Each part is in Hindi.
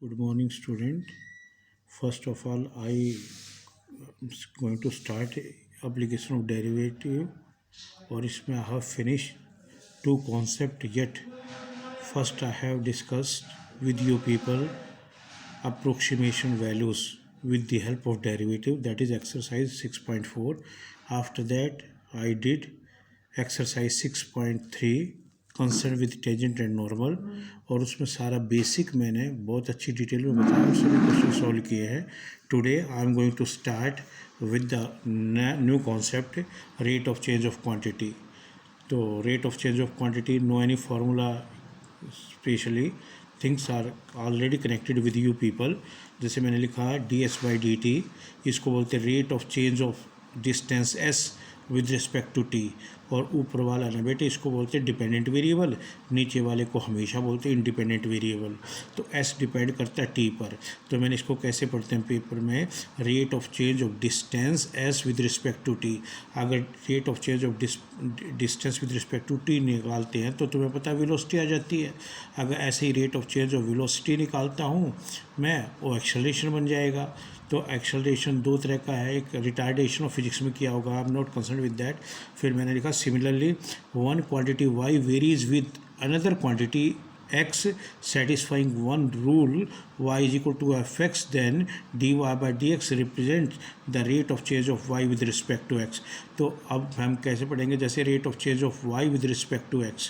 Good morning, student. First of all, I am going to start application of derivative, और इसमें I have finished two concepts yet. First, I have discussed with you people approximation values with the help of derivative, that is exercise 6.4. After that, I did exercise 6.3 concern with tangent and normal, और उसमें सारा बेसिक मैंने बहुत अच्छी डिटेल में बताया और सभी क्वेश्चन सॉल्व किए हैं. Today I am going to start with the new concept rate of change of quantity. तो rate of change of quantity, no any formula specially, things are already connected with you people. जैसे मैंने लिखा है ds/dt, इसको बोलते हैं rate of change of distance s with respect to t, और ऊपर वाला ना बेटे इसको बोलते हैं डिपेंडेंट वेरिएबल, नीचे वाले को हमेशा बोलते हैं इंडिपेंडेंट वेरिएबल. तो s डिपेंड करता है t पर. तो मैंने इसको कैसे पढ़ते हैं पेपर में, rate of change of distance s with respect to t. अगर rate of change of distance with respect to t निकालते हैं तो तुम्हें पता है वेलोसिटी आ जाती है. अगर ऐसे ही rate of change of velocity निकालता हूँ मैं, वो एक्सेलरेशन बन जाएगा. तो एक्सेलरेशन दो तरह का है, एक रिटार्डेशन ऑफ फिजिक्स में किया होगा, I am not concern with that. फिर मैंने लिखा similarly one quantity y varies with another quantity x satisfying one rule y is equal to fx, then dy by dx represent the rate of change of y with respect to x. तो अब हम कैसे पढ़ेंगे, जैसे rate of change of y with respect to x.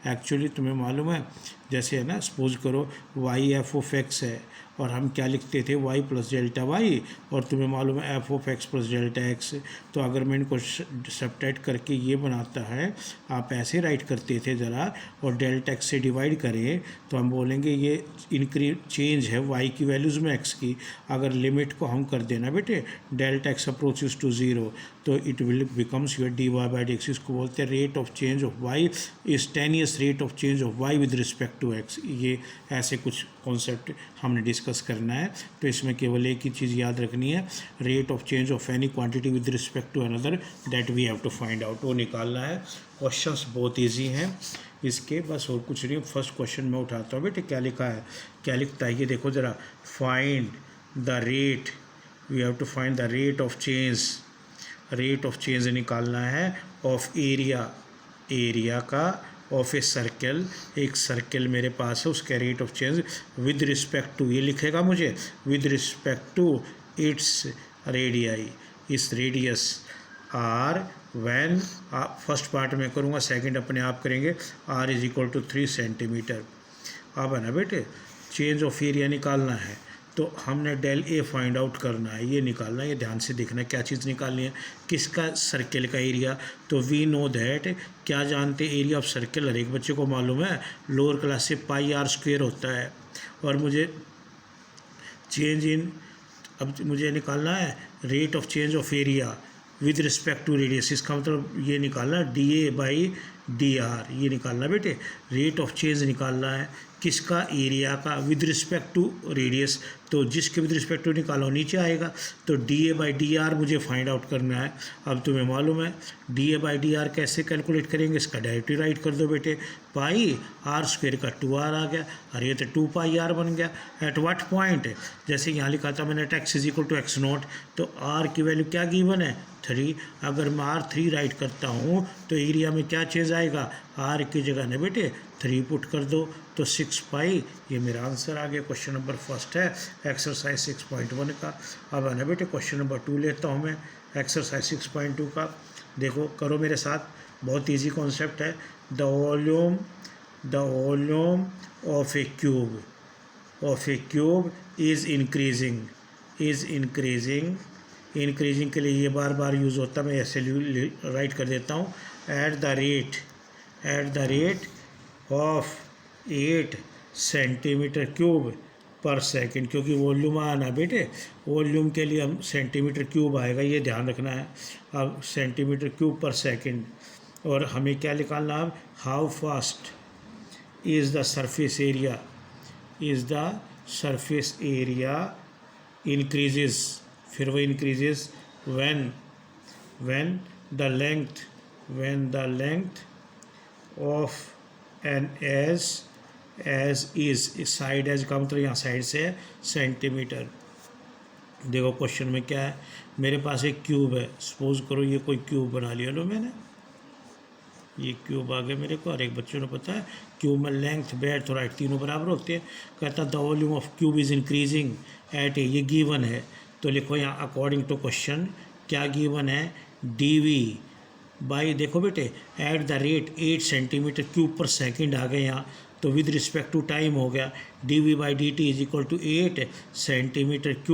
Actually तुम्हें मालूम है, जैसे है ना, सपोज करो y f of x है और हम क्या लिखते थे y प्लस डेल्टा वाई, और तुम्हें मालूम है f of x plus delta x. तो अगर मैं इनको सबट्रैक्ट करके ये बनाता है, आप ऐसे राइट करते थे ज़रा, और डेल्टा x से डिवाइड करें तो हम बोलेंगे ये इंक्रीज चेंज है y की वैल्यूज़ में x की. अगर लिमिट को हम कर देना बेटे delta x approaches to zero, तो it will becomes your d y by d x. इसको बोलते हैं rate of change of y instantaneous rate of change of y with respect to x. ये ऐसे कुछ कॉन्सेप्ट हमने डिस्कस करना है. तो इसमें केवल एक ही चीज़ याद रखनी है, rate of change of any quantity with respect to another, that we have to find out. वो निकालना है. क्वेश्चंस बहुत इजी हैं इसके, बस और कुछ नहीं. फर्स्ट क्वेश्चन मैं उठाता हूँ बेटे, क्या लिखा है, क्या लिखता है ये देखो ज़रा. Find the rate, we have to find the rate of change, rate of change निकालना है ऑफ एरिया, एरिया का ऑफ ए सर्कल. एक सर्कल मेरे पास है, उसका rate of change with respect to, ये लिखेगा मुझे with respect to its radii, इस radius R. When first part में करूँगा, सेकंड अपने आप करेंगे. R is equal to 3 centimetre. अब है ना बेटे, चेंज ऑफ एरिया निकालना है, तो हमने डेल ए फाइंड आउट करना है, ये निकालना है. ये ध्यान से देखना है क्या चीज़ निकालनी है, किसका, सर्कल का एरिया. तो वी नो दैट, क्या जानते हैं, एरिया ऑफ सर्कल हर एक बच्चे को मालूम है, लोअर क्लास से पाई आर स्क्वेयर होता है. और मुझे चेंज इन, अब मुझे निकालना है rate of change of area with respect to radius. इसका मतलब ये निकालना D A by D R, ये निकालना बेटे. रेट ऑफ चेंज निकालना है किसका, एरिया का विद रिस्पेक्ट टू रेडियस. तो जिसके विद रिस्पेक्ट टू निकालो नीचे आएगा. तो D A by D are मुझे फाइंड आउट करना है. अब तुम्हें मालूम है D A by D are कैसे कैलकुलेट करेंगे, इसका डायरेक्टली राइट कर दो बेटे. पाई आर स्क्वेयर का 2r आ गया, और ये तो 2 पाई आर बन गया. एट व्हाट पॉइंट, जैसे यहाँ लिखा था मैंने x is equal to X naught, तो r की वैल्यू क्या गिवन है, 3. अगर मैं r3 राइट करता हूँ तो एरिया में क्या चेंज आएगा, r की जगह ना बेटे 3 पुट कर दो, तो 6 पाई. ये मेरा आंसर आ गया. क्वेश्चन नंबर फर्स्ट है एक्सरसाइज 6.1 का. अब है ना बेटे क्वेश्चन नंबर 2 लेता हूँ मैं, एक्सरसाइज 6.2 का. देखो करो मेरे साथ, बहुत इजी कॉन्सेप्ट है. The volume of A cube is increasing. Increasing के लिए ये बार बार यूज़ होता है, मैं ऐसे राइट कर देता हूँ. Eight the rate of 8 centimetre cube per second, क्योंकि वॉल्यूम आना बेटे, वॉल्यूम के लिए हम सेंटीमीटर क्यूब आएगा, ये ध्यान रखना है. अब सेंटीमीटर क्यूब पर सेकंड, और हमें क्या निकालना है, how fast is the surface area increases. फिर वो increases when the length of an edge edge is, side edge का मतलब यहाँ साइड से है सेंटीमीटर। देखो क्वेश्चन में क्या है, मेरे पास एक क्यूब है, सपोज करो ये कोई क्यूब बना लिया लो मैंने, ये क्यूब आ गया मेरे को। और एक बच्चों ने पता है क्यूब में लेंथ ब्रेड्थ और हाइट तीनों बराबर होते हैं। कहता the volume of cube is increasing at a, ये गिवन है तो लिखो यहाँ अकॉर्डिंग टू क्वेश्चन क्या गिवन है, dv बाई, देखो बेटे at the rate 8 centimetre cube per second आ गए यहाँ, तो विद रिस्पेक्ट टू टाइम हो गया dv by dt is equal to 8 centimetre cube